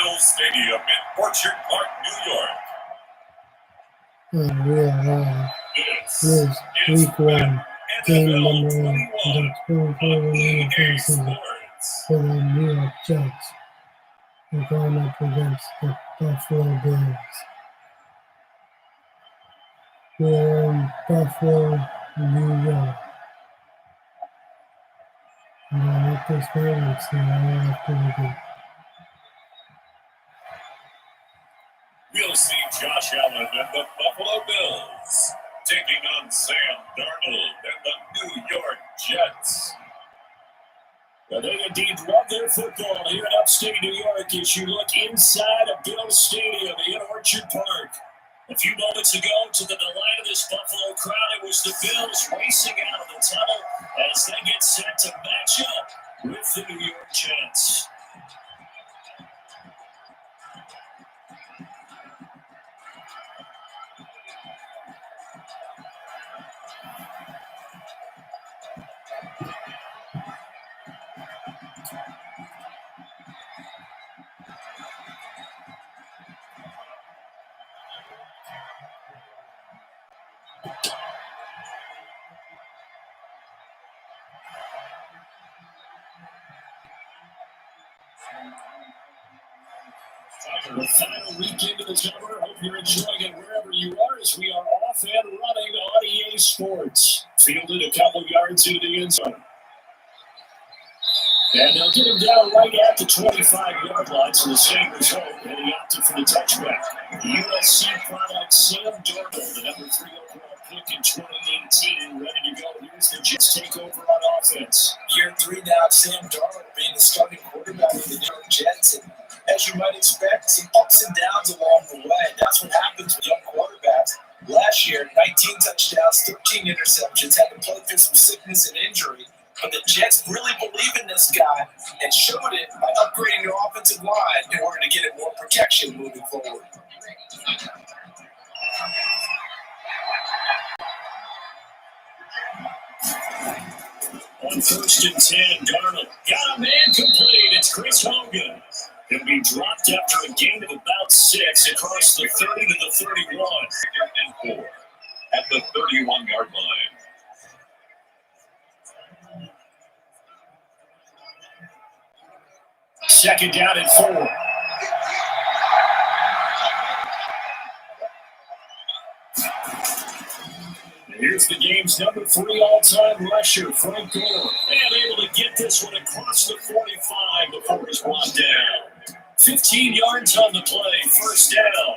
Bills Stadium in Orchard Park, New York. And we are live. This This is week one, game number one of the 21 2021 NFL EA season Sports. for the New York Jets. We're going up against the Buffalo Bills. We are in Buffalo, New York. And I like this game. Let's see how after we do. We'll see Josh Allen and the Buffalo Bills taking on Sam Darnold and the New York Jets. Well, they indeed love their football here in upstate New York as you look inside of Bills Stadium in Orchard Park. A few moments ago, to the delight of this Buffalo crowd, it was the Bills racing out of the tunnel as they get set to match up with the New York Jets. The final weekend of the summer. Hope you're enjoying it wherever you are as we are off and running on EA Sports. Fielded a couple yards into the end zone. And they'll get him down right at the 25-yard line, so the same result, and he opted for the touchback. USC product Sam Darnold, the number 3 overall pick in 2018, ready to go. Here's the Jets takeover on offense. Year 3 now, Sam Darnold being the starting quarterback of the New York Jets. And as you might expect, some ups and downs along the way. That's what happens with young quarterbacks. Last year, 19 touchdowns, 13 interceptions, had to play through some sickness and injury. But the Jets really believe in this guy and showed it by upgrading their offensive line in order to get him more protection moving forward. On 1st and 10, Darnold got a man complete. It's Chris Hogan. He'll be dropped after a gain of about 6 across the 30 to the 31. And 4 at the 31-yard line. Second down and 4. Here's the game's number 3 all-time rusher, Frank Gore. And able to get this one across the 45 before he's brought down. 15 yards on the play, first down.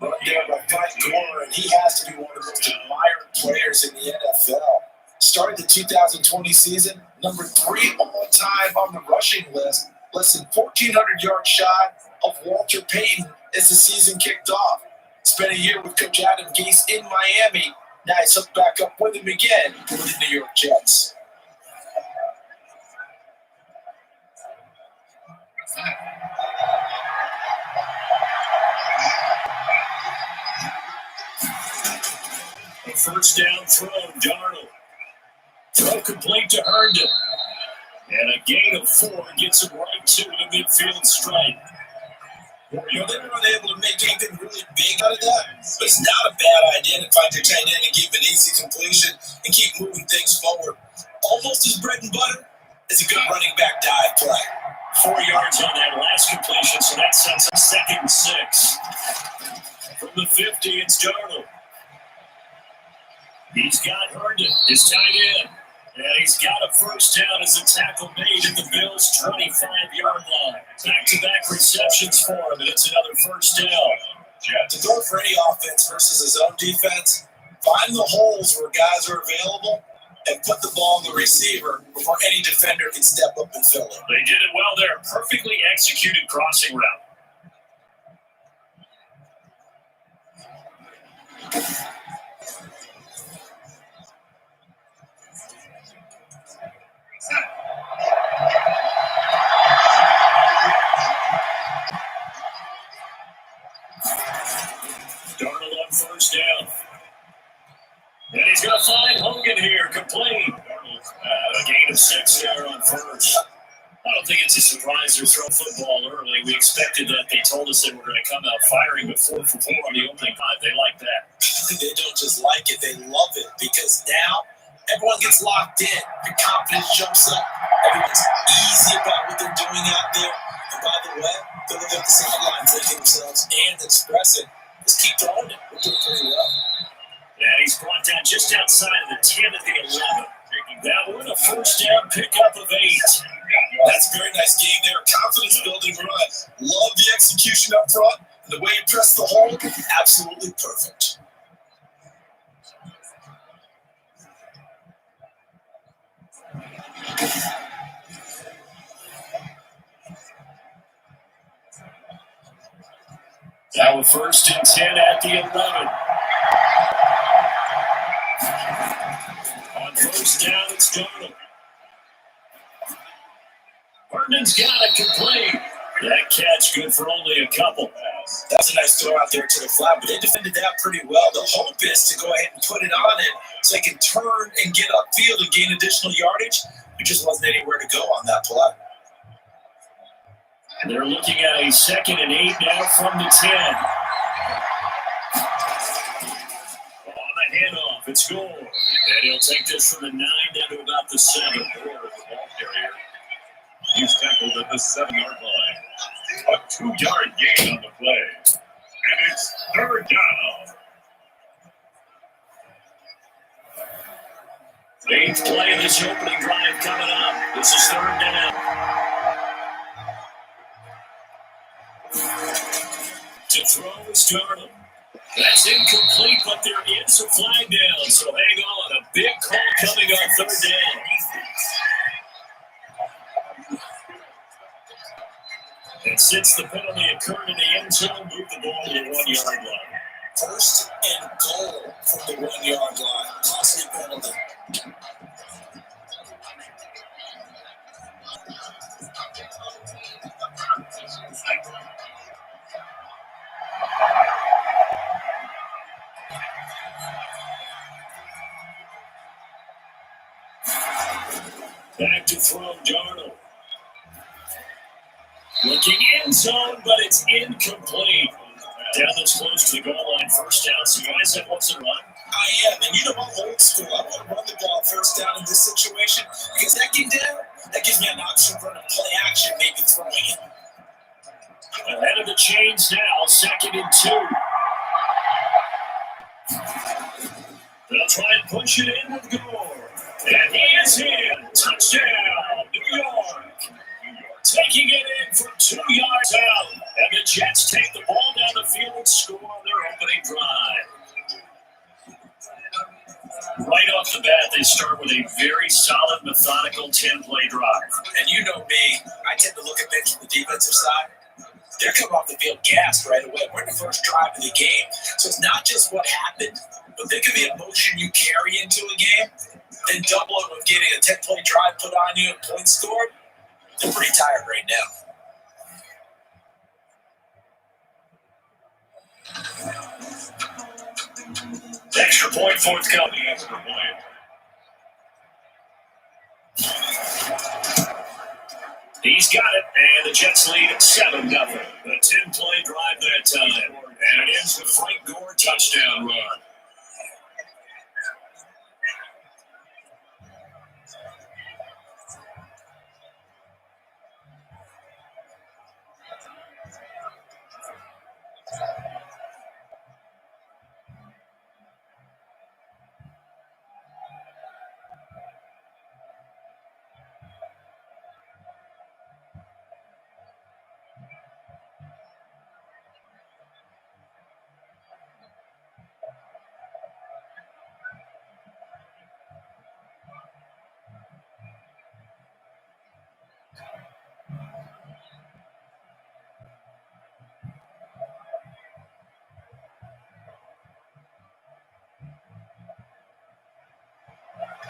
Brought down by Frank Gore, and he has to be one of the most admired players in the NFL. Started the 2020 season, number 3 all-time on the rushing list. Less than 1,400 yards shy of Walter Payton as the season kicked off. Spent a year with Coach Adam Gase in Miami. Now he's hooked back up with him again with the New York Jets. A first down throw, Darnold. Throw complete to Herndon. And a gain of 4 gets him right to the midfield stripe. You know, they weren't able to make anything really big out of that, but it's not a bad idea to find your tight end and give an easy completion and keep moving things forward. Almost as bread and butter as a good running back dive play. 4 yards on that last completion, so that sets up 2nd and 6. From the 50, it's Darnold. He's got Herndon, his tight end. And he's got a first down as a tackle made at the Bills' 25-yard line. Back-to-back receptions for him, and it's another first down. To throw for any offense versus his own defense, find the holes where guys are available and put the ball on the receiver before any defender can step up and fill it. They did it well there. Perfectly executed crossing route. Darnold on first down. And he's going to find Hogan here, complete. Darnold, a gain of 6 there on first. Well, don't think it's a surprise they're throwing football early. We expected that. They told us they were going to come out firing with 4 for 4 on the opening drive. They like that. They don't just like it, they love it, because now everyone gets locked in. Their confidence jumps up. Everyone's easy about what they're doing out there. And by the way, they look at the sidelines, looking at themselves and expressing, just keep throwing it. We're doing pretty well. And he's brought down just outside of the 10 at the 11. That one, a first down pickup of 8. That's a very nice game there. Confidence building run. Love the execution up front. And the way you press the hole, absolutely perfect. Now a first and 10 at the 11. On first down, it's Darnold. Herndon's got it complete. That catch good for only a couple. That's a nice throw out there to the flat, but they defended that pretty well. The hope is to go ahead and put it on it so they can turn and get upfield and gain additional yardage. There just wasn't anywhere to go on that play. They're looking at a 2nd and 8 now from the 10. On the handoff, it's Gore. And he'll take this from the 9 down to about the 7. Gore, the ball carrier. He's tackled at the 7-yard line. A 2-yard gain on the play. And it's 3rd down. 8th play of this opening drive coming up. This is 3rd down. To throw is Darnold. That's incomplete, but there is a flag down. So hang on, a big call coming on 3rd down. And since the penalty occurred in the end zone, move the ball to the 1-yard line. First and goal from the 1-yard line. Costly penalty. Back to throw, Darnold. Looking end zone, but it's incomplete. Down this close to the goal line, first down. So guys, that wasn't run. I am, and you know I'm old school. I want to run the ball first down in this situation because that gives me an option for a play action, maybe throwing it. Ahead of the chains now, 2nd and 2. They'll try and push it in with Gore. And he is in. Touchdown, New York. Taking it in from 2 yards out. And the Jets take the ball down the field and score on their opening drive. Right off the bat, they start with a very solid, methodical 10-play drive. And you know me, I tend to look at things from the defensive side. They're coming off the field gassed right away. We're in the first drive of the game. So it's not just what happened, but think of the emotion you carry into a game, then double it with getting a 10-play drive put on you and points scored. They're pretty tired right now. Extra point forthcoming. Extra point. He's got it, and the Jets lead at 7-0. A 10-play drive that time. And it ends with Frank Gore touchdown run.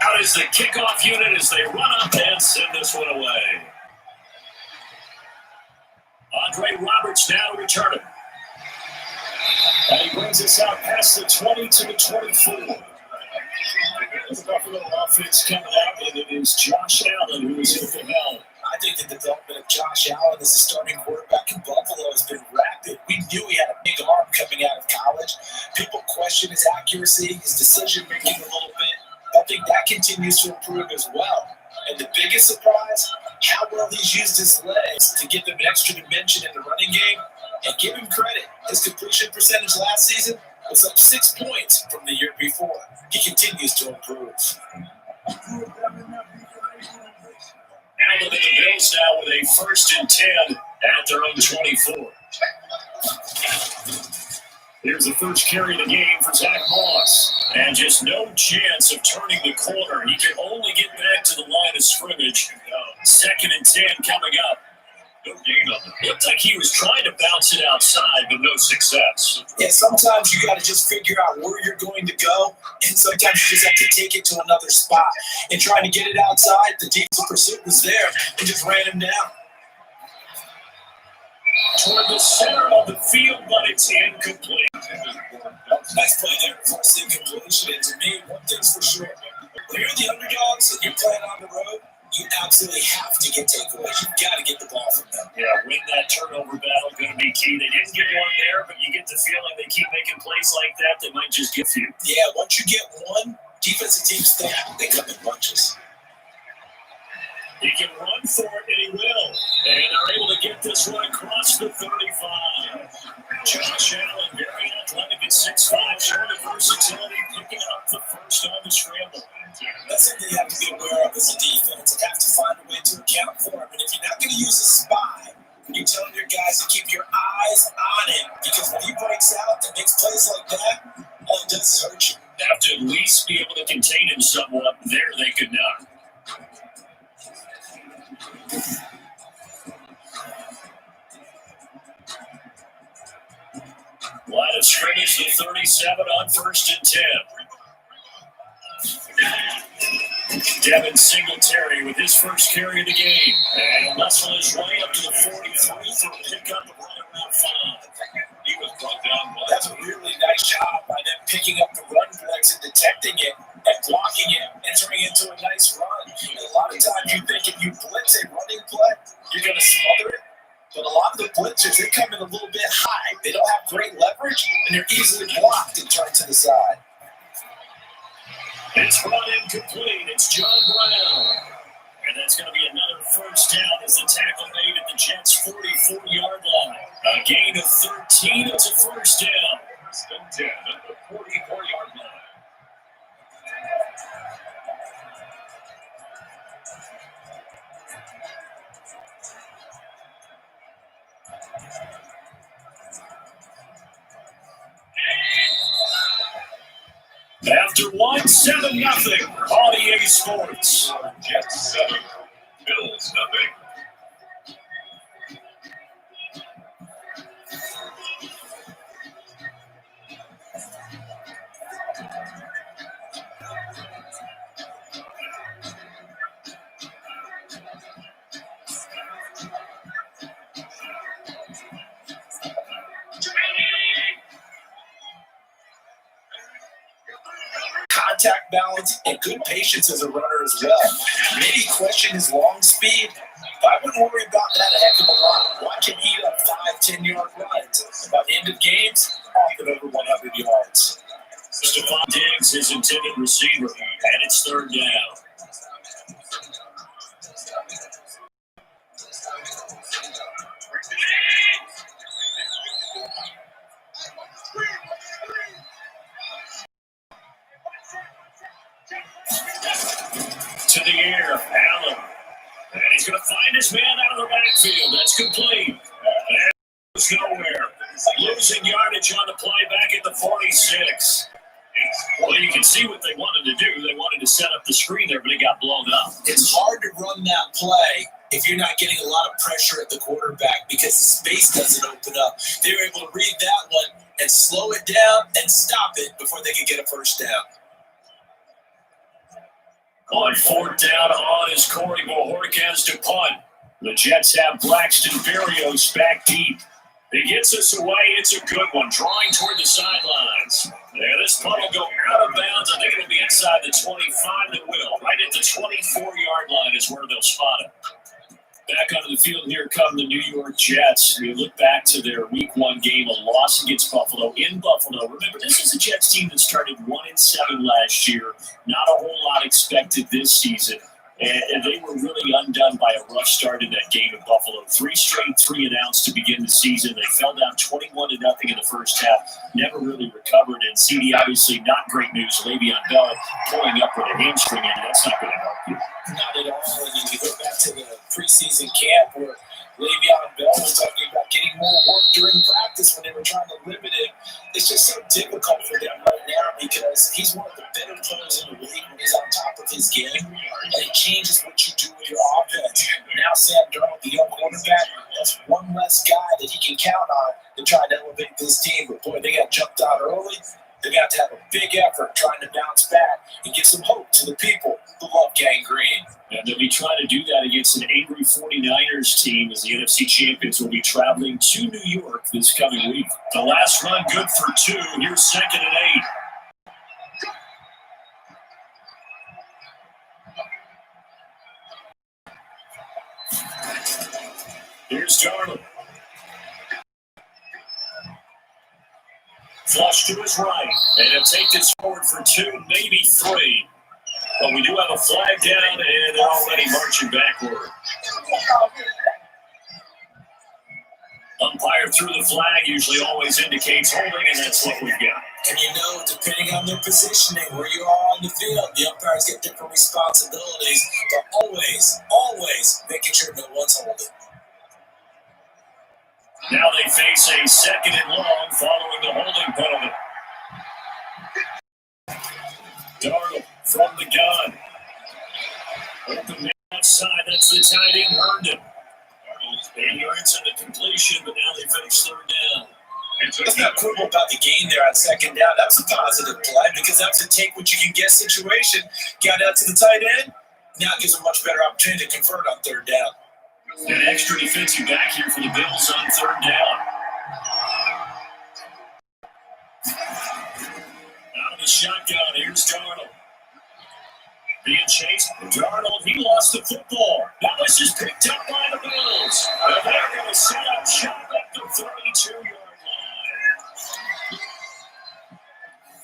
Out is the kickoff unit as they run up and send this one away. Andre Roberts now to return it. And he brings us out past the 20 to the 24. The Buffalo offense coming out, and it is Josh Allen who is in the helm. I think the development of Josh Allen as a starting quarterback in Buffalo has been rapid. We knew he had a big arm coming out of college. People question his accuracy, his decision making a little bit. I think that continues to improve as well. And the biggest surprise, how well he's used his legs to give them an extra dimension in the running game. And give him credit, his completion percentage last season was up 6 points from the year before. He continues to improve. Now look at the Bills now with a 1st and 10 at their own 24. Here's the first carry of the game for Zach Moss. And just no chance of turning the corner. He can only get back to the line of scrimmage. 2nd and 10 coming up. No gain on it. Looked like he was trying to bounce it outside, but no success. Yeah, sometimes you got to just figure out where you're going to go, and sometimes you just have to take it to another spot. And trying to get it outside, the defensive pursuit was there and just ran him down. Toward the center of the field, but it's incomplete. Nice play there for a incompletion. And to me, one thing's for sure. When you're the underdogs and you're playing on the road, you absolutely have to get takeaways. You've got to get the ball from them. Yeah, win that turnover battle going to be key. They didn't get one there, but you get the feeling they keep making plays like that, they might just get you. Yeah, once you get one, defensive teams think they come in bunches. He can run for it, and he will. And they're able to get this one across the 35. Josh Allen, very athletic at 6'5", showing the versatility, picking up the first on the scramble. That's something you have to be aware of as a defense and have to find a way to account for him. And if you're not going to use a spy, you're telling your guys to keep your eyes on him. Because when he breaks out and makes plays like that, all it does is hurt you. Have to at least be able to contain him somewhat. There they could not. Line of scrimmage to 37 on 1st and 10. Devin Singletary with his first carry of the game. And muscle his way up to the 43 for a pickup of right around 5. He was brought down. That's a really nice job by them picking up the run flex and detecting it and blocking it and turning it into a nice run. And a lot of times you think if you blitz a running play, you're going to smother it. But a lot of the blitzers, they come in a little bit high. They don't have great leverage, and they're easily blocked and turned to the side. It's run incomplete. It's John Brown. And that's going to be another first down as the tackle made at the Jets' 44-yard line. A gain of 13. It's a first down. 1st and 10 at the 44-yard line. After 1-7-0, Audio Sports. Jets 7, Bills nothing. Contact balance and good patience as a runner as well. Maybe question his long speed, but I wouldn't worry about that a heck of a lot. Watch him eat up 5-10-yard runs. By the end of games, often over 100 yards. Stephon Diggs, his intended receiver, and it's 3rd down. To the air, Allen. And he's going to find his man out of the backfield. That's complete. And goes nowhere. Losing yardage on the play back at the 46. Well, you can see what they wanted to do. They wanted to set up the screen there, but it got blown up. It's hard to run that play if you're not getting a lot of pressure at the quarterback because the space doesn't open up. They were able to read that one and slow it down and stop it before they could get a first down. On 4th down, on is Corey Bojorquez to punt. The Jets have Braxton Berrios back deep. He gets us away. It's a good one, drawing toward the sidelines. Yeah, this punt will go out of bounds. I think it'll be inside the 25. It will. Right at the 24-yard line is where they'll spot it. Back onto the field, here come the New York Jets. We look back to their Week 1 game, a loss against Buffalo in Buffalo. Remember, this is a Jets team that started 1-7 last year. Not a whole lot expected this season. And they were really undone by a rough start in that game in Buffalo. 3 straight 3-and-outs to begin the season. They fell down 21-0 in the first half. Never really recovered. And CD, obviously, not great news. Le'Veon Bell pulling up with a hamstring injury. That's not going to help you. Not at all. And then you go back to the preseason camp where Le'Veon Bell was talking about getting more work during practice when they were trying to limit him. It's just so difficult for them right now because he's one of the better players in the league when he's on top of his game. And it changes what you do with your offense. Now Sam Darnold, the young quarterback, that's one less guy that he can count on to try to elevate this team. But boy, they got jumped out early. They're going to have a big effort trying to bounce back and give some hope to the people who love Gang Green. And they'll be trying to do that against an angry 49ers team as the NFC champions will be traveling to New York this coming week. The last run good for 2. Here's 2nd and 8. Here's Darnold. Flush to his right, and he'll take this forward for 2, maybe 3. But we do have a flag down, and they're already marching backward. Umpire threw the flag, usually always indicates holding, and that's what we've got. And you know, depending on their positioning, where you are on the field, the umpires get different responsibilities, but always making sure no one's holding. Now they face a 2nd and long following the holding penalty. Darnold from the gun. Open man outside, that's the tight end, Herndon. Darnold's 8 yards in the completion, but now they finish 3rd down. That's not cool about the game there on 2nd down. That was a positive play because that's a take what you can get situation. Got out to the tight end. Now it gives a much better opportunity to convert on 3rd down. An extra defensive back here for the Bills on 3rd down. Out of the shotgun, here's Darnold. Being chased, Darnold, he lost the football. Now this is picked up by the Bills. And they're going to set up shop at the 32-yard line.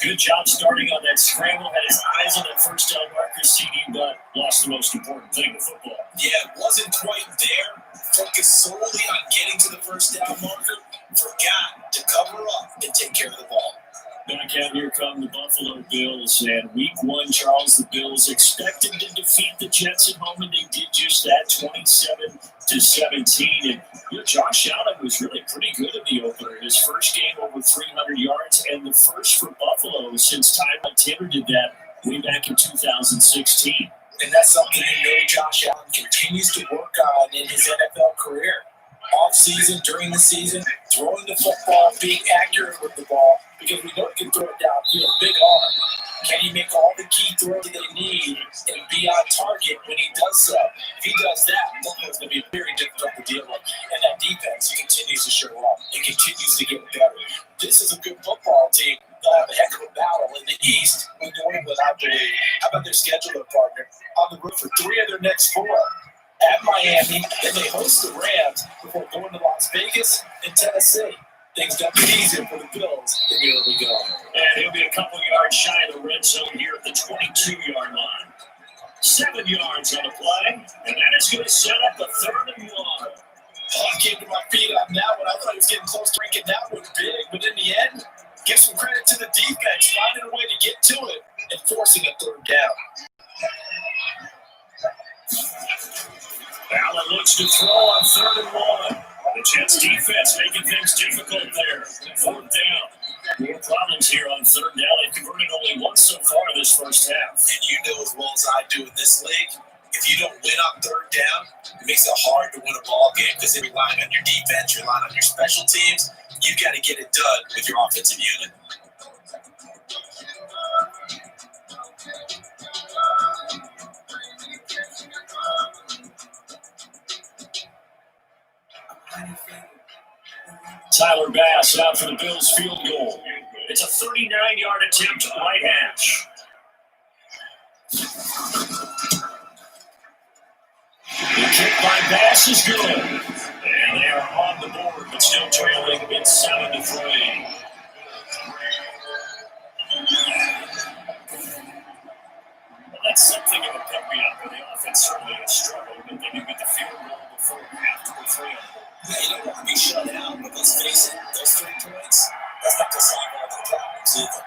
Good job starting on that scramble. Had his eyes on that first down marker, CD, but lost the most important thing, the football. Yeah, wasn't quite there. Focused solely on getting to the first down marker. Forgot to cover up and take care of the ball. Back out here come the Buffalo Bills, and Week 1, Charles, the Bills expected to defeat the Jets at home, and they did just that, 27-17. And Josh Allen was really pretty good in the opener. His first game over 300 yards, and the first for Buffalo since Tyrod Taylor did that way back in 2016. And that's something you know Josh Allen continues to work on in his NFL career. Off season, during the season, throwing the football, being accurate with the ball, because we know he can throw it downfield. Big arm. Can he make all the key throws that they need and be on target when he does so? If he does that, Buffalo's going to be very difficult to deal with. And that defense continues to show up. It continues to get better. This is a good football team. They'll have a heck of a battle in the East with New England, I believe. How about their scheduler partner? On the road for 3 of their next 4. At Miami, then they host the Rams before going to Las Vegas and Tennessee. Things got easier for the Bills in the early going. And he'll be a couple yards shy of the red zone here at the 22-yard line. 7 yards on the play, and that is going to set up a 3rd and 1. I came to my feet on that one. I thought he was getting close to ranking that one big, but in the end, give some credit to the defense, finding a way to get to it and forcing a 3rd down. Allen looks to throw on 3rd and 1. The Jets defense making things difficult there. 4th down. More problems here on 3rd down. They've converted only once so far this first half. And you know as well as I do in this league, if you don't win on 3rd down, it makes it hard to win a ball game because they're relying on your defense, you're relying on your special teams. You got to get it done with your offensive unit. Tyler Bass out for the Bills field goal. It's a 39-yard attempt right hash. kick by Bass is good. And they are on the board, but still trailing. It's 7-3. Well, that's something of a pick-me-up for the offense. Certainly has struggled, but then you get the field goal before you have to go 3 on. Yeah, you don't want to be shut out, but let's face it, those 3 points, that's not to solve all the problems either.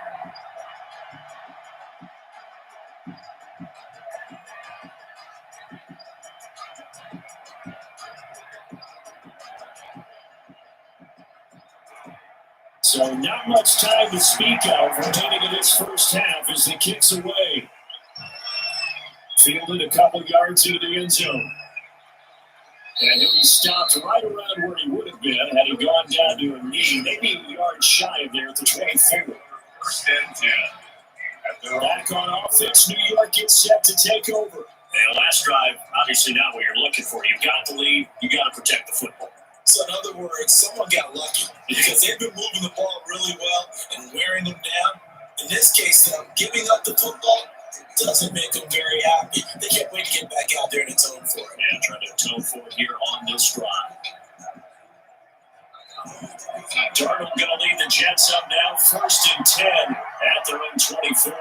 So not much time to speak of remaining in this first half as the kick's away. Fielded a couple yards into the end zone. And he'll be stopped right around where he would have been had he gone down to a knee, maybe a yard shy of there at the 24. First and 10. Back on offense, New York gets set to take over. And last drive, obviously not what you're looking for. You've got the lead. You've got to protect the football. So in other words, someone got lucky because they've been moving the ball really well and wearing them down. In this case, though, giving up the football doesn't make them very happy. They can't wait to get back out there and atone for it. Yeah, trying to atone for it here on this drive. Darnold going to lead the Jets up now, 1st and 10 at their own 24.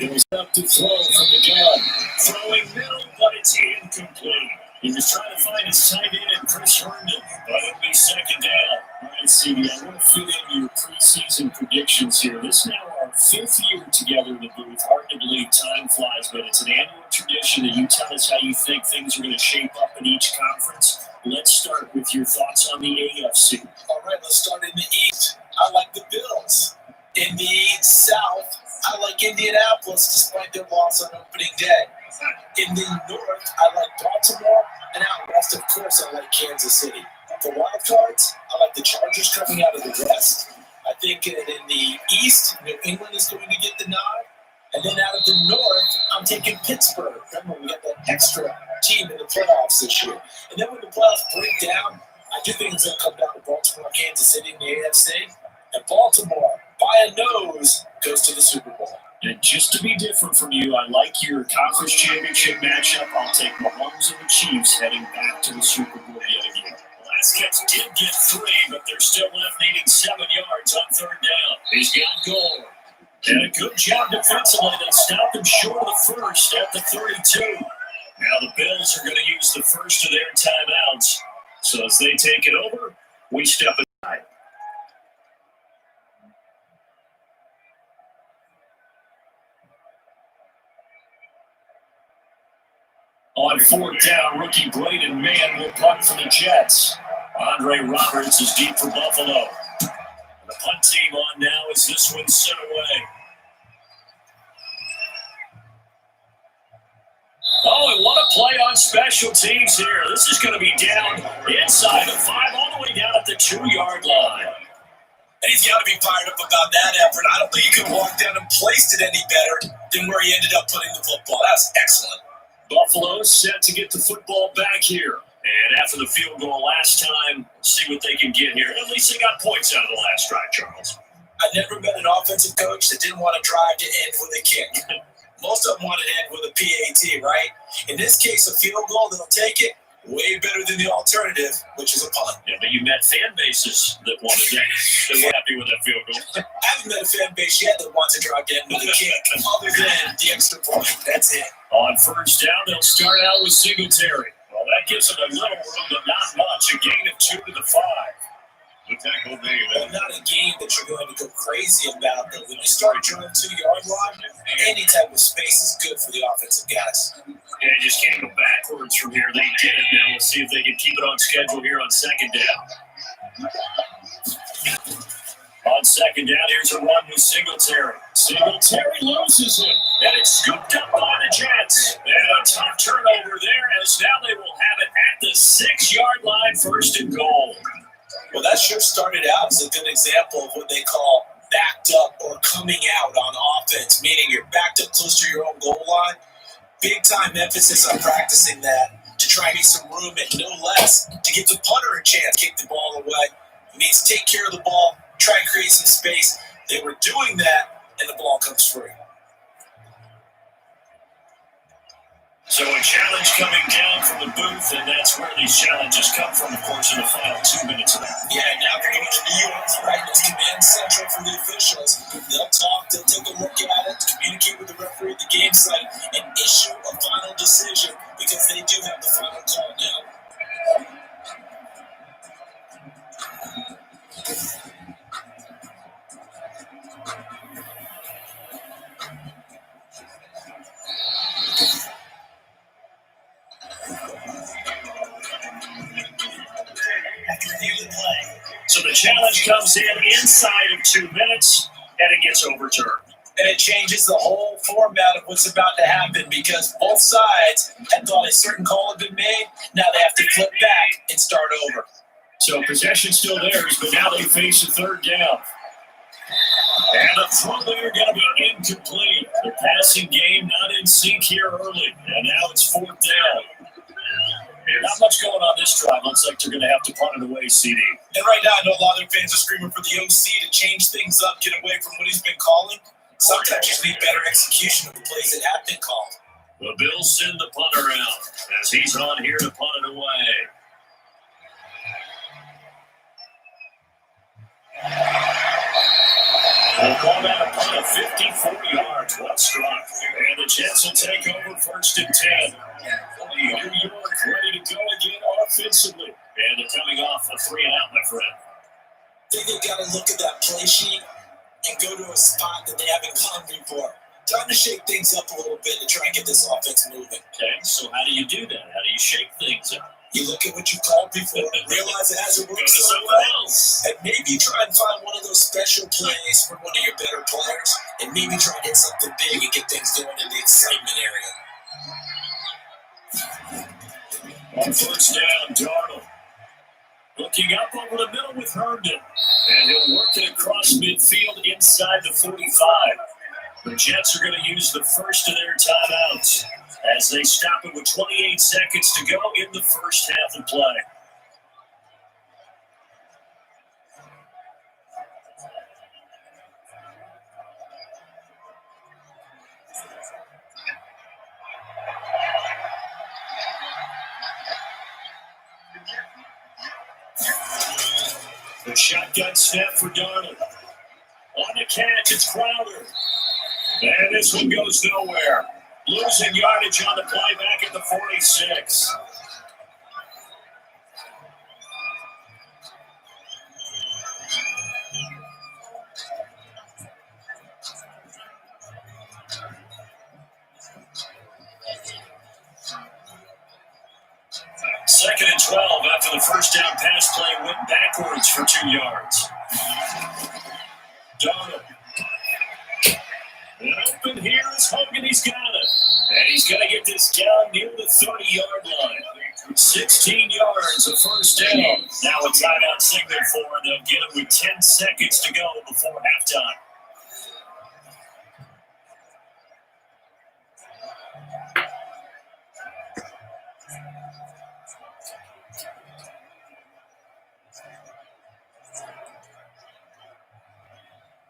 It was up to throw from the gun. Throwing middle, but it's incomplete. He was trying to find his tight end, Chris Herndon, but it'll be 2nd down. All right, CD, I want to fit in your preseason predictions here. This is now our 5th year together in the booth. Hard to believe time flies, but it's an annual tradition that you tell us how you think things are going to shape up in each conference. Let's start with your thoughts on the AFC. All right, let's start in the East. I like the Bills. In the South, I like Indianapolis despite their loss on opening day. In the North, I like Baltimore. And out west, of course, I like Kansas City. For wild cards, I like the Chargers coming out of the West. I think in the East, New England is going to get the nod. And then out of the North, I'm taking Pittsburgh. Remember, we got that extra team in the playoffs this year. And then when the playoffs break down, I do think it's going to come down to Baltimore, Kansas City in the AFC. And Baltimore, by a nose, goes to the Super Bowl. And just to be different from you, I like your conference championship matchup. I'll take Mahomes and the Chiefs heading back to the Super Bowl yet again. Last catch did get 3, but they're still left needing 7 yards on 3rd down. He's got goal. And a good job defensively. They stopped him short of the first at the 32. Now the Bills are going to use the first of their timeouts. So as they take it over, we step aside. On 4th down, rookie Braden Mann will punt for the Jets. Andre Roberts is deep for Buffalo. The punt team on now as this one's sent away. Oh, and what a play on special teams here. This is going to be down inside the 5, all the way down at the 2-yard line. And he's got to be fired up about that effort. I don't think he could have walked down and placed it any better than where he ended up putting the football. That's excellent. Buffalo set to get the football back here. And after the field goal last time, see what they can get here. At least they got points out of the last drive, Charles. I never met an offensive coach that didn't want to drive to end with a kick. Most of them want to end with a PAT, right? In this case, a field goal, they'll take it. Way better than the alternative, which is a punt. Yeah, but you met fan bases that wanted that. They were happy with that field goal. I haven't met a fan base yet that wants to drive to end with a kick, other than the extra point. That's it. On 1st down, they'll start out with Singletary. Well, that gives them a little room, but not much. A gain of 2 to the 5. The tackle made. Well, not a game that you're going to go crazy about, though. When you start drawing 2-yard line, any type of space is good for the offensive guys. Yeah, you just can't go backwards from here. They did it. Now we'll see if they can keep it on schedule here on 2nd down. On 2nd down, here's a run with Singletary. Singletary loses it, and it's scooped up by the Jets. And a tough turnover there, as now they will have it at the 6-yard line, 1st and goal. Well, that sure started out as a good example of what they call backed up or coming out on offense, meaning you're backed up close to your own goal line. Big time emphasis on practicing that to try and get some room and no less to give the punter a chance to kick the ball away. It means take care of the ball, try and create some space. They were doing that, and the ball comes free. So a challenge coming down from the booth, and that's where these challenges come from, of course, in the final 2 minutes of that. Yeah, now they're going to New York's right. It's command central for the officials. They'll talk, they'll take a look at it, communicate with the referee at the game site, and issue a final decision because they do have the final call now. So the challenge comes in inside of 2 minutes, and it gets overturned. And it changes the whole format of what's about to happen because both sides had thought a certain call had been made. Now they have to flip back and start over. So possession still theirs, but now they face a third down. And the throw there going to be incomplete. The passing game not in sync here early, and now it's fourth down. Not much going on this drive. Looks like they're going to have to punt it away, CD. And right now, I know a lot of their fans are screaming for the OC to change things up, get away from what he's been calling. Sometimes you just need better execution of the plays that have been called. The Bills send the punter out as he's on here to punt it away. We'll call that a punt of 54 yards. Well struck. And the Jets will take over first and 10. New York ready to go again offensively. And they're coming off a 3-and-out, my friend. I think they've got to look at that play sheet and go to a spot that they haven't gone before. Time to shake things up a little bit to try and get this offense moving. Okay, so how do you do that? How do you shake things up? You look at what you called before and realize it hasn't worked so well. And maybe try and find one of those special plays for one of your better players and maybe try and hit something big and get things going in the excitement area. On first down, Darnold. Looking up over the middle with Herndon. And he'll work it across midfield inside the 45. The Jets are going to use the first of their timeouts as they stop it with 28 seconds to go in the first half of play. The shotgun snap for Darnold. On the catch, it's Crowder. And this one goes nowhere. Losing yardage on the play back at the 46. Second and 12 after the first down pass play went backwards for 2 yards. Darnold. And open here is Hogan. He's got it. And he's going to get this down near the 30-yard line. 16 yards, a first down. Now a timeout signal for him. They'll get it with 10 seconds to go before halftime.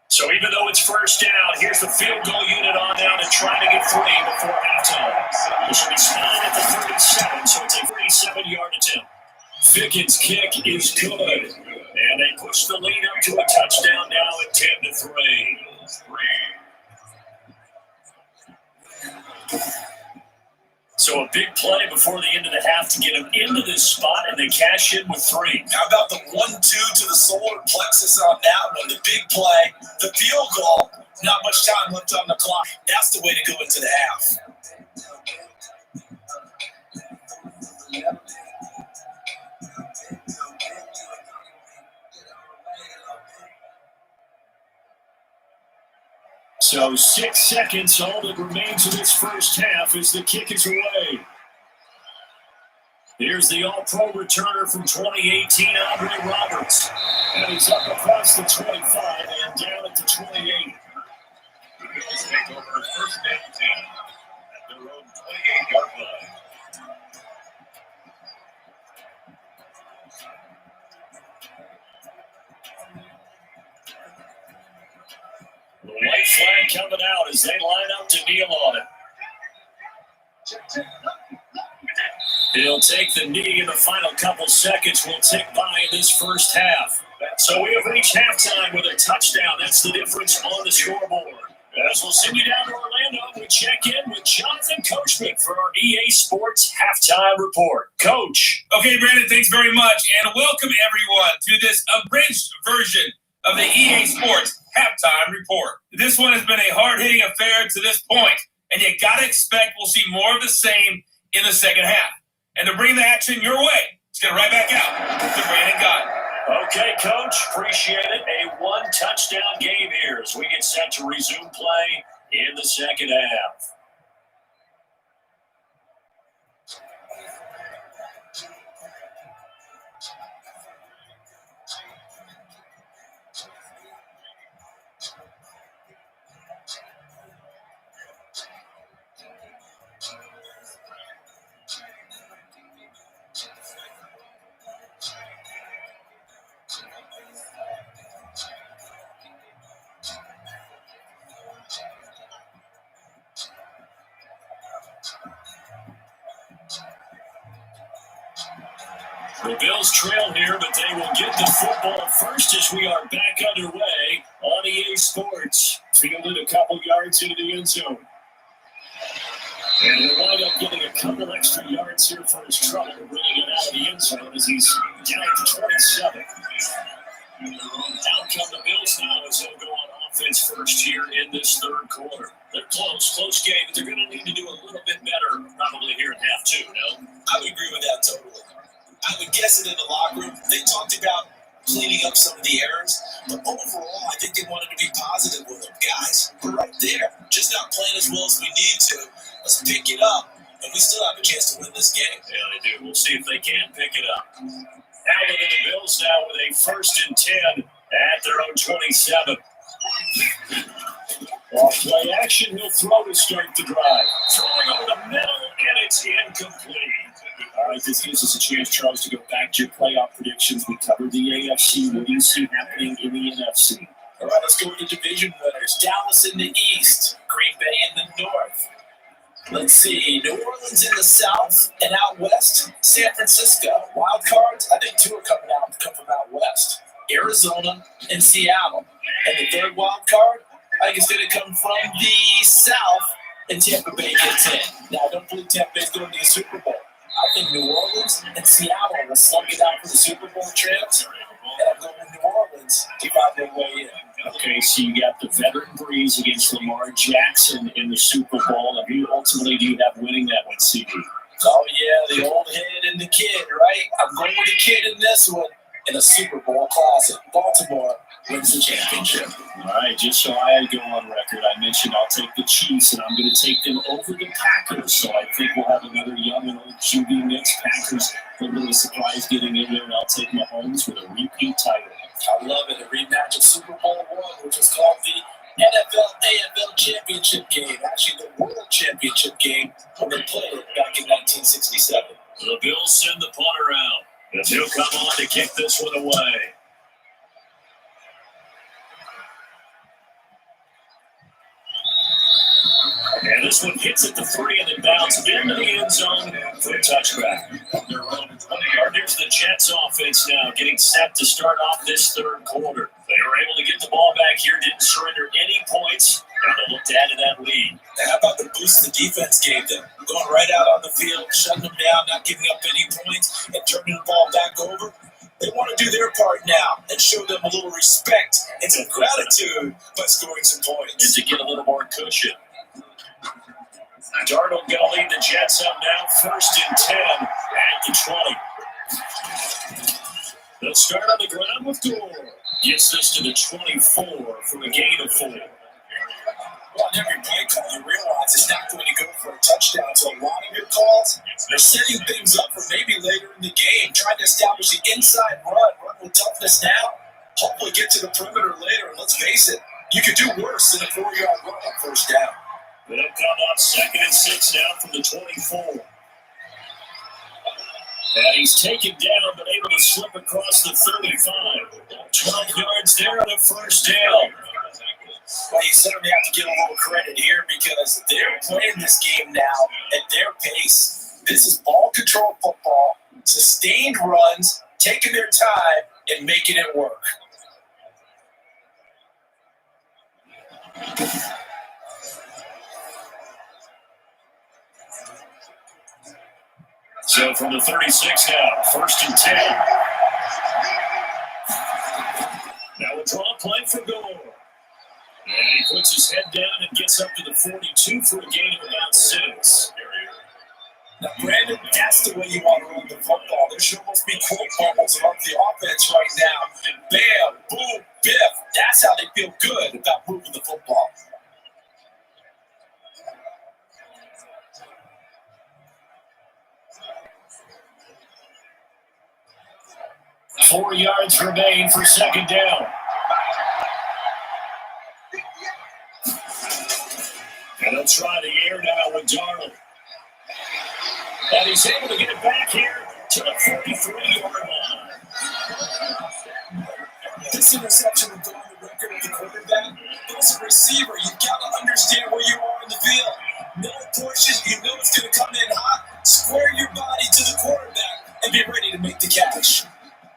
So even though it's first down, here's the field goal unit on down to try to get 3 before halftime. This will be spotted at the 37, so it's a 37-yard attempt. Fickens' kick is good, and they push the lead up to a touchdown now at 10-3. So a big play before the end of the half to get them into this spot, and they cash in with 3. How about the 1-2 to the solar plexus on that one? The big play, the field goal, not much time left on the clock. That's the way to go into the half. So 6 seconds, all that remains of this first half as the kick is away. Here's the All-Pro returner from 2018, Andre Roberts. And he's up across the 25 and down at the 28. The Bills take over first and 10 at their own 28-yard line. The white flag coming out as they line up to kneel on it. He'll take the knee in the final couple seconds. Will tick by in this first half. So we have reached halftime with a touchdown. That's the difference on the scoreboard. As we'll send you down to Orlando, we check in with Jonathan Coachman for our EA Sports Halftime Report. Coach. Okay, Brandon, thanks very much. And welcome, everyone, to this abridged version of the EA Sports Halftime Report. This one has been a hard-hitting affair to this point, and you got to expect we'll see more of the same in the second half. And to bring the action your way, let's get right back out to Brandon Gott. Okay, Coach, appreciate it. A one-touchdown game here as we get set to resume play in the second half. The Bills trail here, but they will get the football first as we are back underway on EA Sports. Fielded a couple yards into the end zone. And he'll wind up getting a couple extra yards here for his trouble, bringing it out of the end zone as he's down to 27. Out come the Bills now as they'll go on offense first here in this third quarter. They're close game, but they're going to need to do a little bit better probably here in half two, no? I would agree with that totally. I would guess it in the locker room. They talked about cleaning up some of the errors, but overall, I think they wanted to be positive with them. Guys, we're right there. Just not playing as well as we need to. Let's pick it up, and we still have a chance to win this game. Yeah, they do. We'll see if they can pick it up. Now look at the Bills now with a 1st and 10 at their own 27. Off play action, he'll throw to start the drive. Throwing over the middle, and it's incomplete. All right, this gives us a chance, Charles, to go back to your playoff predictions. We covered the AFC. What do you see happening in the NFC? All right, let's go with the division winners. Dallas in the East, Green Bay in the North. Let's see, New Orleans in the South, and out West, San Francisco. Wild cards, I think two are come from out West. Arizona and Seattle. And the third wild card, I think it's going to come from the South, and Tampa Bay gets in. Now, I don't believe Tampa Bay's going to be a Super Bowl. I think New Orleans and Seattle will slug it out for the Super Bowl champs, and I'm going with New Orleans to find their way in. Okay, so you got the veteran Breeze against Lamar Jackson in the Super Bowl. And who ultimately do you have winning that one, CD? Oh, yeah, the old head and the kid, right? I'm going with the kid in this one in a Super Bowl classic. Baltimore wins the championship. All right, just so I go on record, I mentioned I'll take the Chiefs, and I'm going to take them over the Packers. So I think we'll have another young and old QB mix. Packers a little surprise getting in there, and I'll take Mahomes with a repeat title. I love it. A rematch of Super Bowl I, which was called the NFL-AFL championship game. Actually, the World Championship game when they played it back in 1967. The Bills send the punter out, and he'll come on to kick this one away. And this one hits at the 3 and then bounces into the end zone for a touchback. They're running 20-yard. There's the Jets offense now getting set to start off this third quarter. They were able to get the ball back here, didn't surrender any points, and they looked to add to that lead. How about the boost the defense gave them? Going right out on the field, shutting them down, not giving up any points, and turning the ball back over. They want to do their part now and show them a little respect and some gratitude by scoring some points. And to get a little more cushion. Darnold going to lead the Jets up now, 1st and 10 at the 20. They'll start on the ground with Gore. Gets this to the 24 for a gain of 4. Well, on every play call, you realize it's not going to go for a touchdown. So a lot of your calls, they're setting things up for maybe later in the game, trying to establish the inside run with toughness now. Hopefully get to the perimeter later. And let's face it, you could do worse than a 4-yard run on first down. They'll come on 2nd and 6 now from the 24. And he's taken down, but able to slip across the 35. 12 yards there on a first down. Well, you certainly have to give a little credit here because they're playing this game now at their pace. This is ball control football, sustained runs, taking their time, and making it work. So from the 36 now, 1st and 10. Now a draw play for Gore. And he puts his head down and gets up to the 42 for a gain of about 6. Now, Brandon, that's the way you want to run the football. There should almost be quote bubbles around the offense right now. And bam, boom, biff. That's how they feel good about moving the football. Four yards remain for 2nd down. And they'll try the air now with Darnold. And he's able to get it back here to the 43-yard line. This interception will go on the record of the quarterback. As a receiver, you've got to understand where you are in the field. No portion, you know it's going to come in hot. Square your body to the quarterback and be ready to make the catch.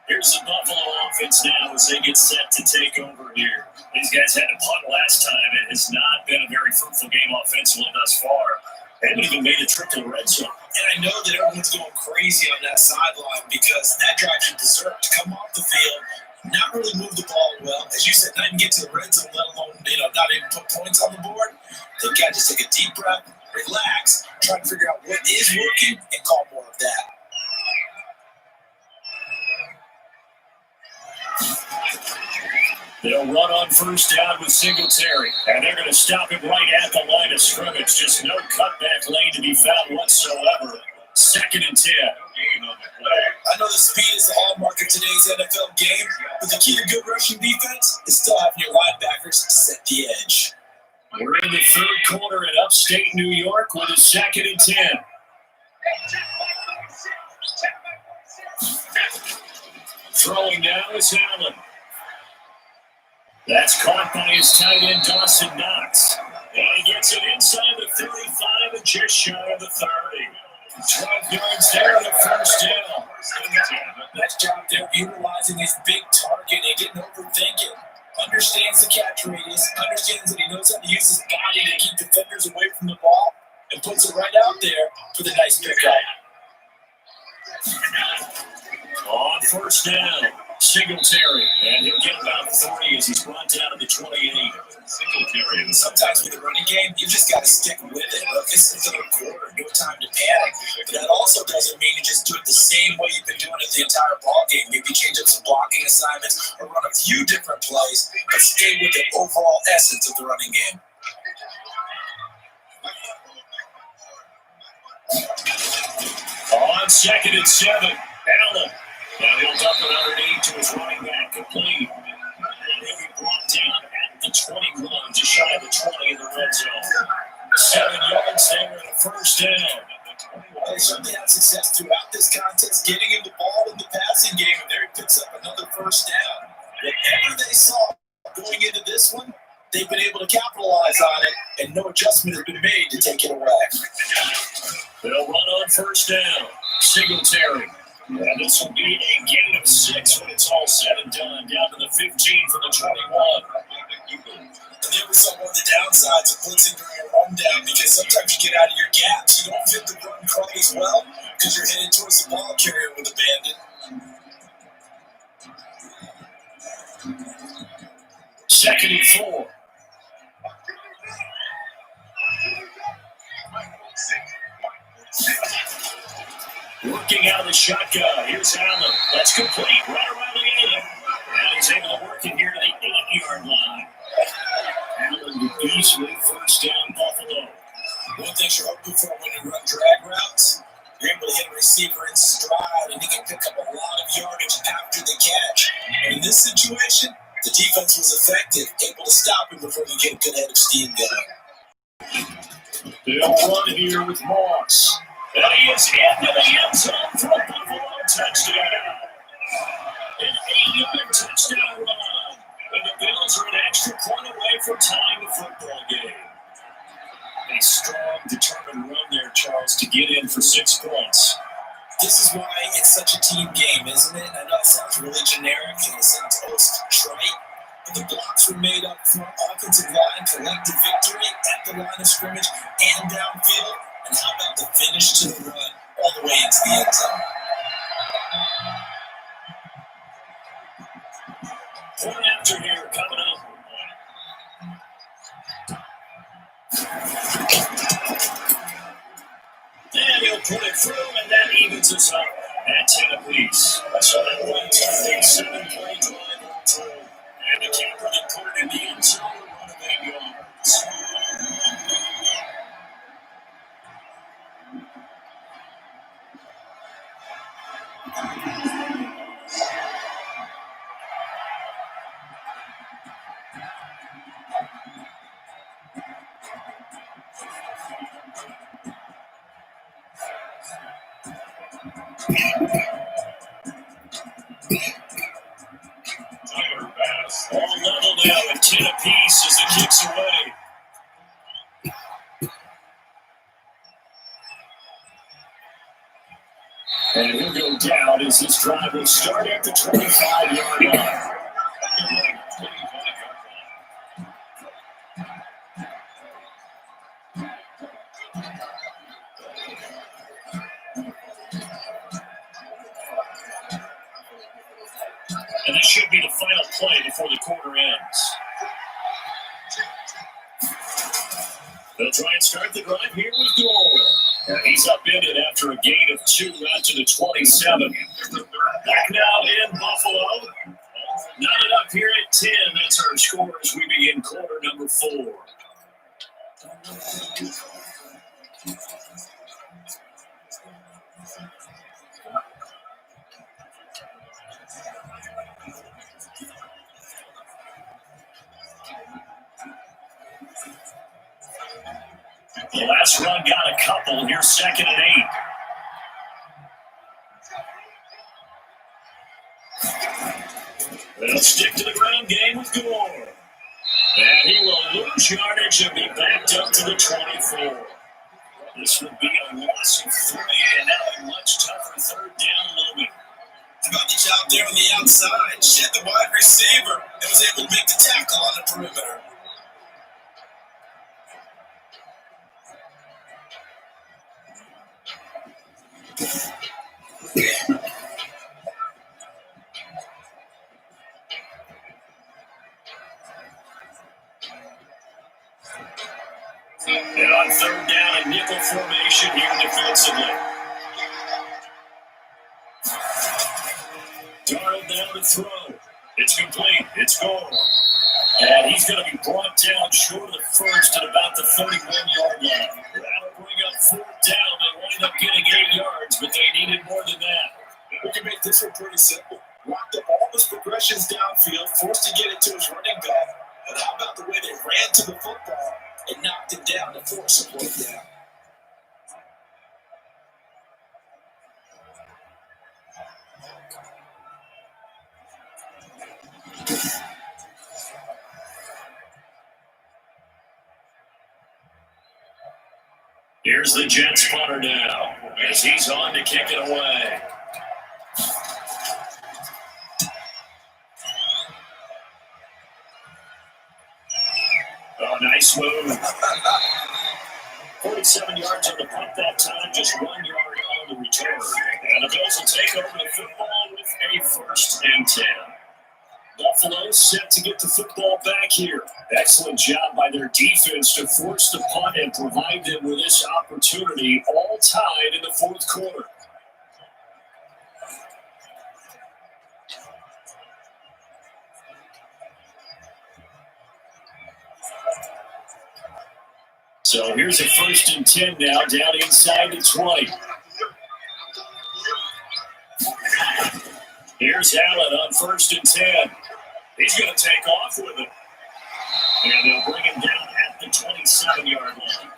Here's the Buffalo offense now as they get set to take over here. These guys had to punt last time. It has not been a very fruitful game offensively thus far. They haven't even made a trip to the red zone. And I know that everyone's going crazy on that sideline because that drives you berserk to come off the field, not really move the ball well. As you said, not even get to the red zone, let alone, not even put points on the board. They've got to just take a deep breath, relax, try to figure out what is working, and call more of that. They'll run on 1st down with Singletary, and they're going to stop him right at the line of scrimmage. Just no cutback lane to be found whatsoever. 2nd and 10. I know the speed is the hallmark of today's NFL game, but the key to good rushing defense is still having your linebackers set the edge. We're in the 3rd quarter in upstate New York with a 2nd and 10. Throwing now is Allen. That's caught by his tight end, Dawson Knox. And he gets it inside the 35 and just shy of the 30. 12 yards there, the 1st down. Nice job there utilizing his big target and getting overthinking. Understands the catch radius, understands that he knows how to use his body to keep defenders away from the ball, and puts it right out there for the nice pickup. On 1st down, Singletary, and he'll get about 30 as he's brought down to the 28. Singletary. And sometimes with the running game, you just got to stick with it. Look, this is the 3rd quarter, no time to panic. But that also doesn't mean you just do it the same way you've been doing it the entire ball game. Maybe change up some blocking assignments or run a few different plays, but stay with the overall essence of the running game. On 2nd and 7, Allen. Now he'll dump it underneath to his running back, complete. And he'll be brought down at the 21, just shy of the 20 in the red zone. 7 yards there and a 1st down. They certainly had success throughout this contest, getting him the ball in the passing game, and there he picks up another 1st down. Whatever they saw going into this one, they've been able to capitalize on it, and no adjustment has been made to take it away. They'll run on 1st down. Singletary. And this will be a gain of 6 when it's all said and done. Down to the 15 from the 21. And there was some of the downsides of blitzing during a rundown because sometimes you get out of your gaps. You don't fit the run quite as well because you're headed towards the ball carrier with a bandit. 2nd and 4. Working out of the shotgun. Here's Allen. That's complete. Right around the end. And he's able to work it here to the 8-yard line. Allen with easily 1st down Buffalo. One thing you're hoping for when you run drag routes, you're able to hit a receiver in stride, and he can pick up a lot of yardage after the catch. And in this situation, the defense was effective, able to stop him before he get a good head of steam going. They'll run here with Moss. And he is into the end zone for a Buffalo touchdown. An 8-yard touchdown run. And the Bills are an extra point away from tying the football game. A strong, determined run there, Charles, to get in for 6 points. This is why it's such a team game, isn't it? I know it sounds really generic and it sounds almost trite, but the blocks were made up front, offensive line, collective victory at the line of scrimmage and downfield. And how about the finish to the run all the way into the end zone? Point after here coming up. And he'll put it through, and that evens us up at 10 apiece. So that runs a 7-play drive on through. And the camper that put it in the end zone, run of 8 yards. Tyler Bass. All level now at 10 apiece as the kick's away. And he'll go down as this drive will start at the 25-yard line. And this should be the final play before the quarter ends. They'll try and start the drive here with Gore. And he's upended after a gain of 2 out to the 27. Back now in Buffalo. Knotted up here at 10. That's our score as we begin quarter number 4. The last run got a couple. Here's 2nd and 8. They'll stick to the ground game with Gore. And he will lose yardage and be backed up to the 24. This would be a loss of 3 and now a much tougher 3rd down looming. How about the job there on the outside? Shed the wide receiver and was able to make the tackle on the perimeter. And on 3rd down, a nickel formation here defensively. Darnold down to throw. It's complete. It's Gore. And he's going to be brought down short of the first at about the 31-yard line. That'll bring up 4th down. They wind up getting 8 yards, but they needed more than that. We can make this one pretty simple. Locked up all those progressions downfield, forced to get it to his running back. But how about the way they ran to the football and knocked it down to force a play down? Here's the Jets punter now as he's on to kick it away. Oh, nice move. 47 yards on the punt that time, just 1 yard on the return. And the Bills will take over the football with a 1st and 10. Buffalo set to get the football back here. Excellent job by their defense to force the punt and provide them with this opportunity, all tied in the 4th quarter. So here's a 1st and 10 now, down inside the 20. Here's Allen on 1st and 10. He's going to take off with it. And they'll bring him down at the 27-yard line.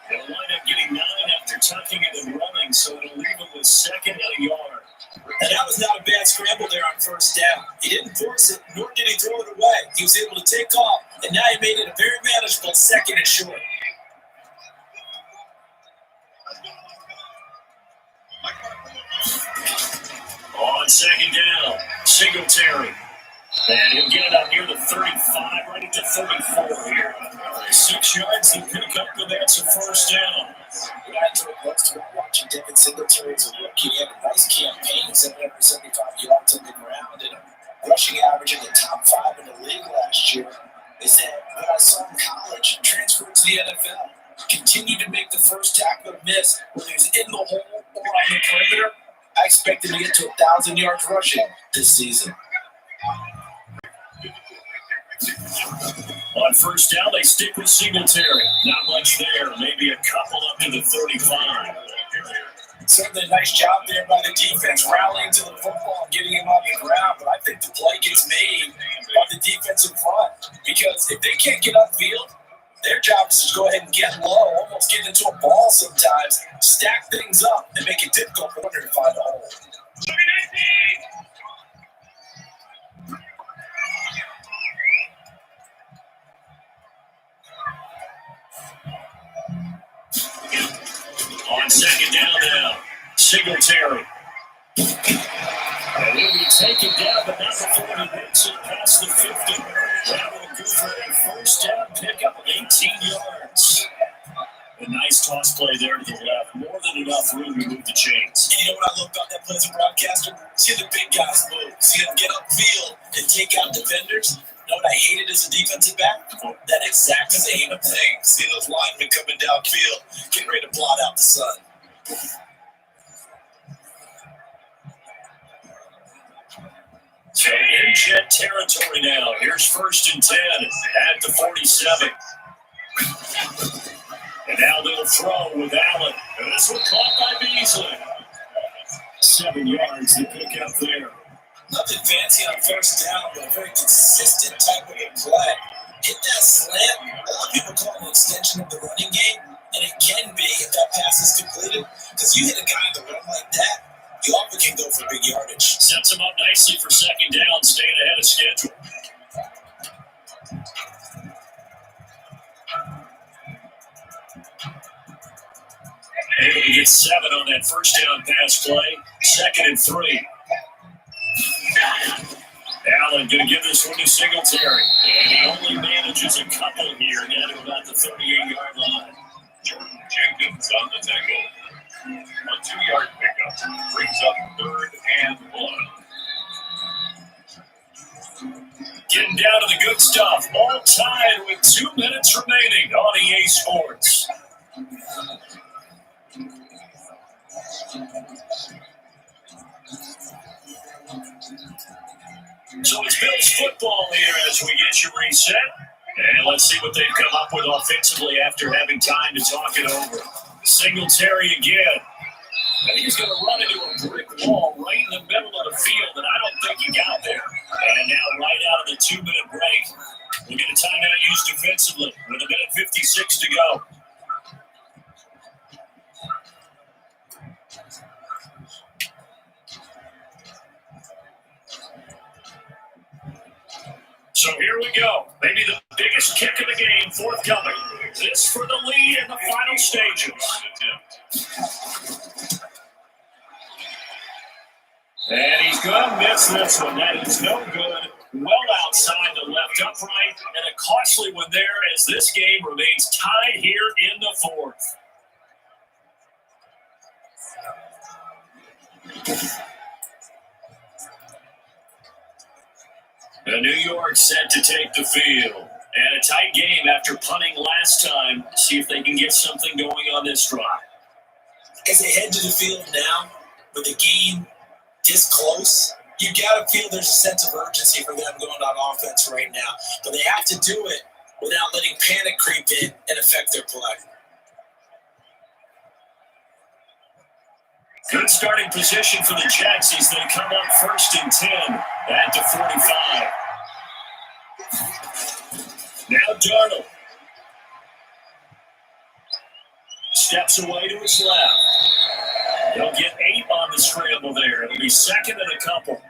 They'll wind up getting 9 after tucking it and running, so it'll leave him with 2nd and a yard. And that was not a bad scramble there on 1st down. He didn't force it, nor did he throw it away. He was able to take off, and now he made it a very manageable 2nd and short. second down, Singletary. And he'll get it up near the 35, right at the 34 here. 6 yards to pick up, and that's a first down. Yeah, I enjoyed most of it watching Devin Singletary as a rookie. He had a nice campaign, 775 yards on the ground, and a rushing average in the top 5 in the league last year. They said, when I saw him in college, transferred to the NFL, continued to make the first tackle miss, whether he was in the hole or on the perimeter. I expect him to get to 1,000 yards rushing this season. On first down, they stick with Singletary. Not much there, maybe a couple up to the 35. Certainly a nice job there by the defense rallying to the football and getting him on the ground, but I think the play gets made by the defensive front because if they can't get upfield, their job is to go ahead and get low, almost get into a ball sometimes, stack things up, and make it difficult for them to find a hole. On second down now, Singletary. And he'll be taken down, but not before he makes it past the 50. That will go for a first down pickup of 18 yards. A nice toss play there to the left. More than enough room to move the chains. And you know what I love about that play as a broadcaster? See the big guys move. See them get upfield and take out defenders. You know what I hated as a defensive back? That exact same thing. See those linemen coming downfield, getting ready to blot out the sun. So in Jet territory now. Here's first and 10 at the 47. And now they'll throw with Allen. And this one caught by Beasley. 7 yards to pick up there. Nothing fancy on first down, but a very consistent type of a play. Hit that slant. A lot of people call it an extension of the running game, and it can be if that pass is completed. Because you hit a guy on the run like that, you often can go for big yardage. Sets him up nicely for second down, staying ahead of schedule. Able to get 7 on that first down pass play. 2nd and 3. Allen going to give this one to Singletary. And he only manages a couple here down to about the 38-yard line. Jordan Jenkins on the tackle. A 2-yard pickup brings up 3rd and 1. Getting down to the good stuff. All tied with 2 minutes remaining on EA Sports. So it's Bills football here as we get you reset. And let's see what they've come up with offensively after having time to talk it over. Singletary again. And he's going to run into a brick wall right in the middle of the field, and I don't think he got there. And now right out of the 2-minute break, we'll get a timeout used defensively with 1:56 to go. So here we go. Maybe the biggest kick of the game forthcoming. This for the lead in the final stages. And he's going to miss this one. That is no good. Well outside the left upright. And a costly one there as this game remains tied here in the 4th. The New York set to take the field. And a tight game after punting last time. See if they can get something going on this drive. As they head to the field now, with the game this close, you got to feel there's a sense of urgency for them going on offense right now. But they have to do it without letting panic creep in and affect their play. Good starting position for the Jets as they come up 1st and 10 at the 45. Now Darnold steps away to his left. He'll get 8 on the scramble there. It'll be 2nd and a couple.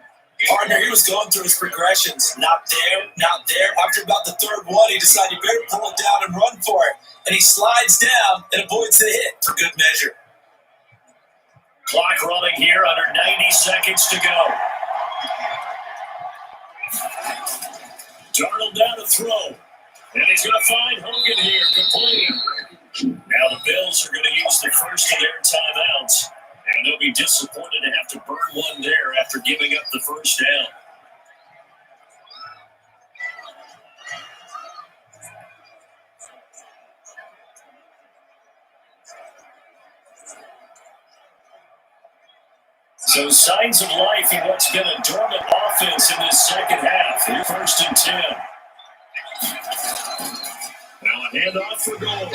Partner, he was going through his progressions. Not there, not there. After about the 3rd one, he decided he better pull it down and run for it. And he slides down and avoids the hit for good measure. Clock running here, under 90 seconds to go. Darnold down to throw. And he's going to find Hogan here, complete. Now the Bills are going to use the first of their timeouts. And they'll be disappointed to have to burn one there after giving up the first down. So signs of life in what's been a dormant offense in this second half. Here, 1st and 10. Now a handoff for Gore.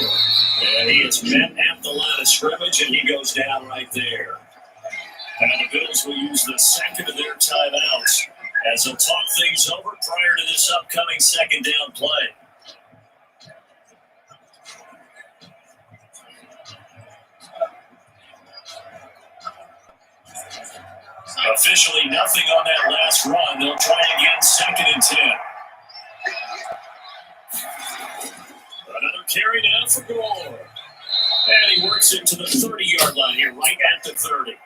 And he is met at the line of scrimmage, and he goes down right there. And the Bills will use the second of their timeouts as they'll talk things over prior to this upcoming second down play. Officially nothing on that last run. They'll try again, 2nd and 10. Another carry now for Gore. And he works it to the 30-yard line here, right at the 30.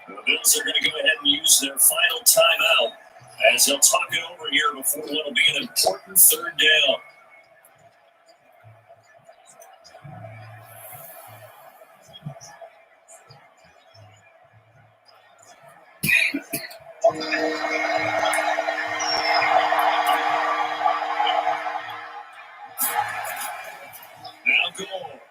The Bills are going to go ahead and use their final timeout as they'll talk it over here before what'll be an important 3rd down. Now Gore.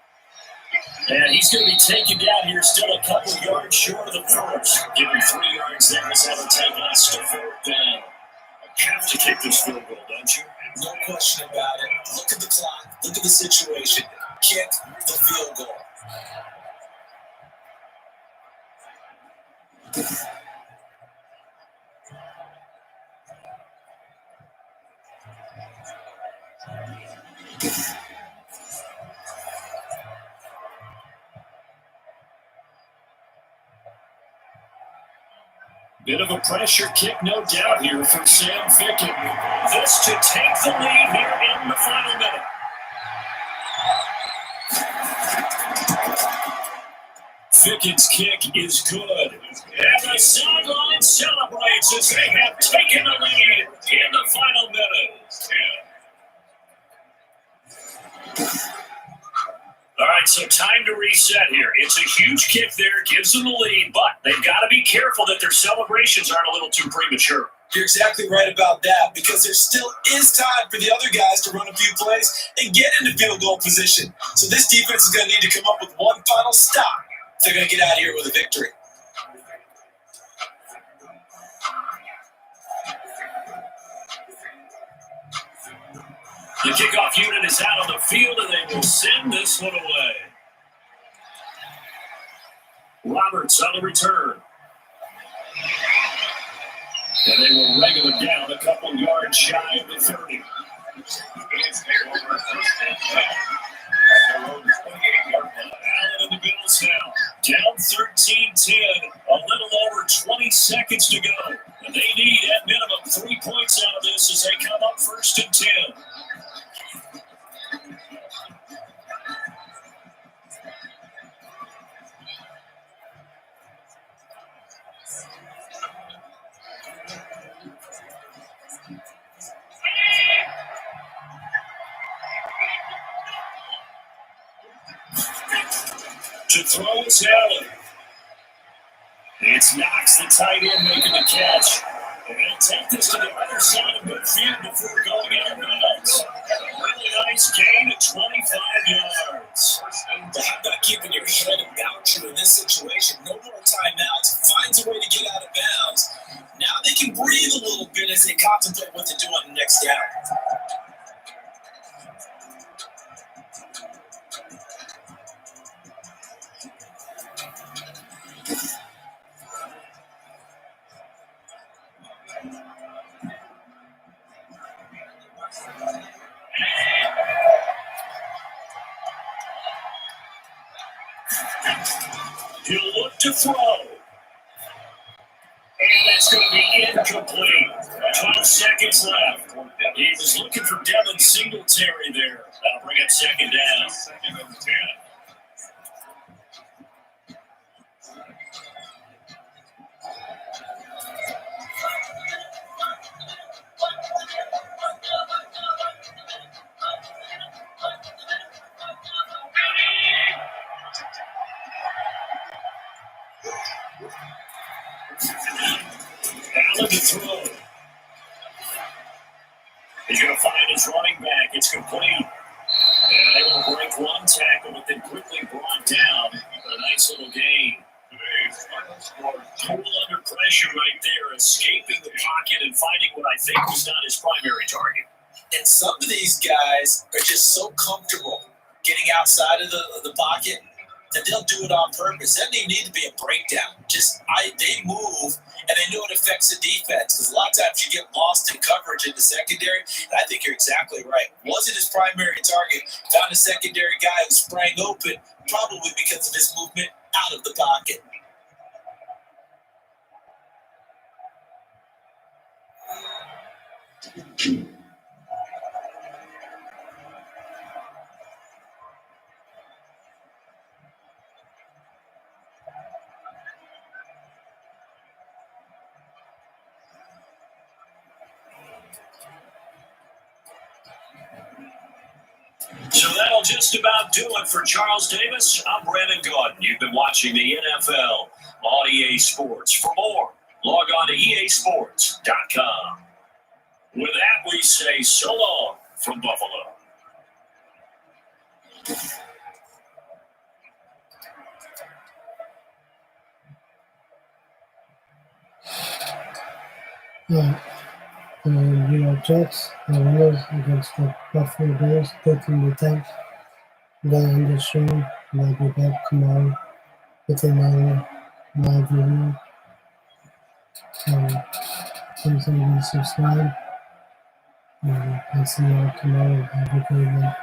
And he's going to be taken down here, still a couple yards short of the first. Give him 3 yards there as that'll take us to 4th down. Have to kick this field goal, don't you? No question about it. Look at the clock. Look at the situation. Kick the field goal. Bit of a pressure kick, no doubt, here for Sam Ficken. This to take the lead here in the final minute. Ficken's kick is good. And the sideline celebrates as they have taken the lead in the final minute. All right, so time to reset here. It's a huge kick there, gives them the lead, but they've got to be careful that their celebrations aren't a little too premature. You're exactly right about that, because there still is time for the other guys to run a few plays and get into field goal position. So this defense is going to need to come up with one final stop if they're going to get out of here with a victory. The kickoff unit is out on the field, and they will send this one away. Roberts on the return. And they will regular down a couple yards shy of the 30. Allen and the Bills now down 13-10, a little over 20 seconds to go. And they need at minimum 3 points out of this as they come up 1st and 10. To throw is Allen. It's Knox, the tight end, making the catch. They're going to take this to the other side of midfield before going out of bounds. Really nice gain of 25 yards. But how about keeping your head about you in this situation? No more timeouts. Finds a way to get out of bounds. Now they can breathe a little bit as they contemplate what to do on the next down. He'll look to throw. And that's going to be incomplete. 12 seconds left. He was looking for Devin Singletary there. That'll bring up 2nd down. 2nd and 10. to throw. He's going to find his running back. It's complete. And able to break one tackle, but then quickly brought down. A nice little gain. Today's final score. Total under pressure right there, escaping the pocket and finding what I think was not his primary target. And some of these guys are just so comfortable getting outside of the pocket that they'll do it on purpose. Doesn't even need to be a breakdown. They move, and they know it affects the defense. Because a lot of times you get lost in coverage in the secondary. And I think you're exactly right. Wasn't his primary target. Found a secondary guy who sprang open, probably because of his movement out of the pocket. So that'll just about do it for Charles Davis. I'm Brandon Gaudin. You've been watching the NFL on EA Sports. For more, log on to easports.com. With that, we say so long from Buffalo. Yeah. The New York Jets, the winners against the Buffalo Bills, 13-10. Then on the show, like we got Kamara with another live review. Please subscribe. And I'll see you all tomorrow. Have a good night.